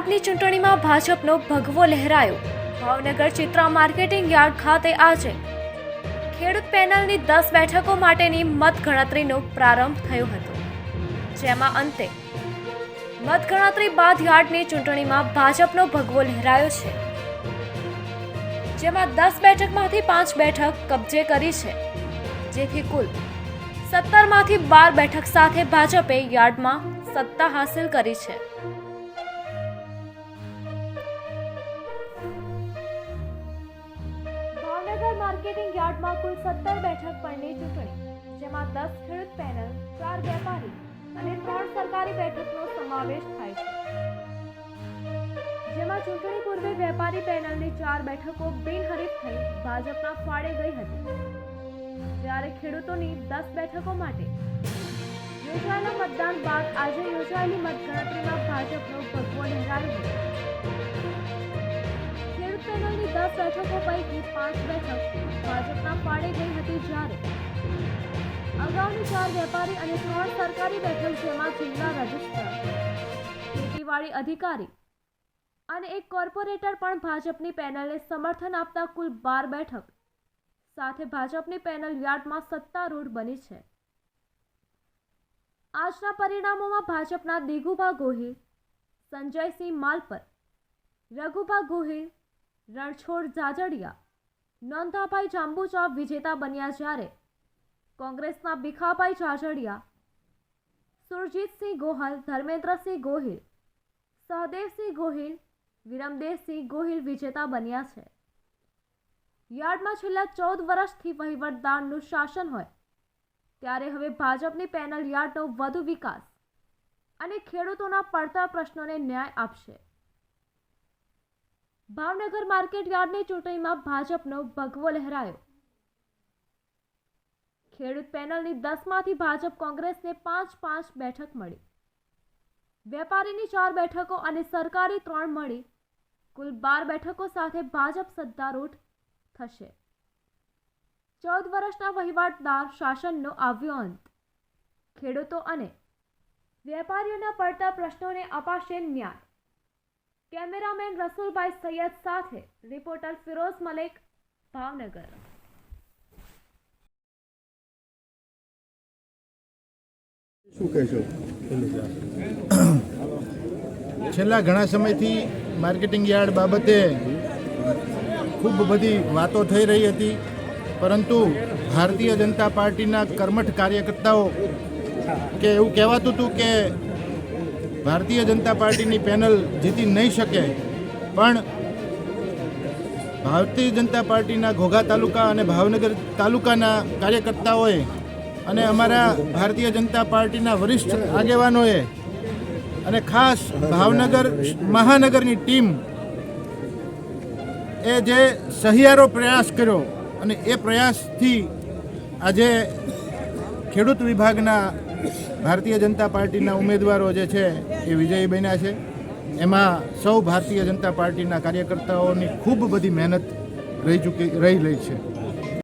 યાર્ડની ચૂંટણીમાં ભાજપનો ભગવો લહેરાયો। Bhavnagar Chitra marketing yard ખાતે આજે ખેડૂત પેનલની 10 બેઠકો માટેની મતગણતરીનો પ્રારંભ થયો હતો, જેમાં અંતે મતગણતરી બાદ યાર્ડની ચૂંટણીમાં ભાજપનો ભગવો લહેરાયો છે, જેમાં 10 બેઠકમાંથી 5 બેઠક કબજે કરી છે, જેથી કુલ 17માંથી 12 બેઠક સાથે ભાજપે યાર્ડમાં સત્તા હાંસલ કરી છે। ભાવનગર માર્કેટિંગ યાર્ડમાં કુલ 17 બેઠક પરની ચૂંટણી, જેમાં 10 ખેડૂત પેનલ, 4 વેપારી અને 3 સરકારી બેઠકનો સમાવેશ થાય છે, જેમાં ચૂંટણી પૂર્વે વેપારી પેનલની 4 બેઠકો બિનહરીફ થઈ ભાજપના ફાળે ગઈ હતી, જ્યારે ખેડૂતોની 10 બેઠકો માટે યોજાયેલા મતદાન બાદ આજે યોજાયેલી મતગણતરીમાં ભાજપનો ભગવો લહેરાયો હતો। ખેડૂત પેનલની 10 બેઠકો પૈકી 5 બેઠક ભાજપના ફાળે ગઈ હતી, જ્યારે અગાઉની 4 વેપારી અને 3 સરકારી બેઠક, જેમાં જિલ્લા રજિસ્ટ્રાર, ખેતીવાડી અધિકારી અને એક કોર્પોરેટર પણ ભાજપની પેનલને સમર્થન આપતા કુલ 12 બેઠક સાથે ભાજપની પેનલ યાર્ડમાં સત્તારૂઢ બની છે। આજના પરિણામોમાં ભાજપના દિગુભા ગોહિલ, સંજયસિંહ માલપર, રઘુભા ગોહિલ, રણછોડ જાજડિયા, નોંધાભાઈ જાંબુચા વિજેતા બન્યા, જ્યારે કોંગ્રેસના ભીખાભાઈ જાજડિયા, સુરજીતસિંહ ગોહલ, ધર્મેન્દ્રસિંહ ગોહિલ, સહદેવસિંહ ગોહિલ, વિરમદેવસિંહ ગોહિલ વિજેતા બન્યા છે। યાર્ડમાં છેલ્લા 14 વર્ષથી વહીવટદારનું શાસન હોય, ત્યારે હવે ભાજપની પેનલ યાર્ડનો વધુ વિકાસ અને ખેડૂતોના પડતર પ્રશ્નોને ન્યાય આપશે। ભાવનગર માર્કેટ યાર્ડની ચૂંટણીમાં ભાજપનો ભગવો લહેરાયો। ખેડૂત પેનલની 10માંથી ભાજપ કોંગ્રેસને 5 બેઠક મળી, વેપારીની 4 બેઠકો અને સરકારી 3 મળી કુલ 12 બેઠકો સાથે ભાજપ સત્તારૂઢ થશે। 14 વર્ષના વહીવટદાર શાસનનો આવ્યો અંત, ખેડૂતો અને વેપારીઓના પડતા પ્રશ્નોને અપાશે ન્યાય। કેમેરામેન રસુલભાઈ સૈયદ સાથે રિપોર્ટર ફિરોઝ મલેક, ભાવનગર। શું કહેશો? છેલ્લા ઘણા સમયથી માર્કેટિંગ યાર્ડ બાબતે ખૂબ બધી વાતો થઈ રહી હતી, પરંતુ ભારતીય જનતા પાર્ટીના કર્મઠ કાર્યકર્તાઓ કે એવું કહેવાતું હતું કે ભારતીય જનતા પાર્ટીની પેનલ જીતી નહીં શકે, પણ ભારતીય જનતા પાર્ટીના ઘોઘા તાલુકા અને ભાવનગર તાલુકાના કાર્યકર્તાઓએ અને અમારા ભારતીય જનતા પાર્ટીના વરિષ્ઠ આગેવાનોએ અને ખાસ ભાવનગર મહાનગરની ટીમ એ જે સહિયારો પ્રયાસ કર્યો, અને એ પ્રયાસથી આજે ખેડૂત વિભાગના ભારતીય જનતા પાર્ટીના ઉમેદવારો જે છે એ વિજયી બન્યા છે। એમાં સૌ ભારતીય જનતા પાર્ટીના કાર્યકર્તાઓની ખૂબ બધી મહેનત રહી છે।